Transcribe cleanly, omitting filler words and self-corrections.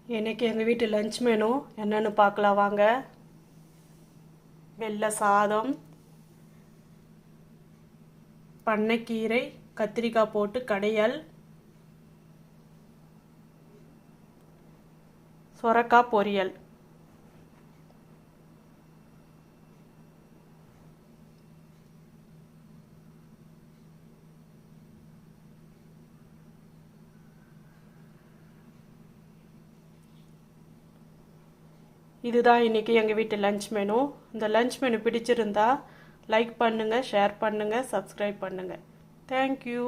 இன்றைக்கி எங்கள் வீட்டு லஞ்ச் மெனு என்னென்னு பார்க்கலாம் வாங்க. வெள்ளை சாதம், பண்ணைக்கீரை கத்திரிக்காய் போட்டு கடையல், சொரக்காய் பொரியல். இதுதான் இன்றைக்கி எங்கள் வீட்டு லஞ்ச் மெனு. இந்த லஞ்ச் மெனு பிடிச்சிருந்தா லைக் பண்ணுங்கள், ஷேர் பண்ணுங்கள், சப்ஸ்கிரைப் பண்ணுங்கள். தேங்க்யூ.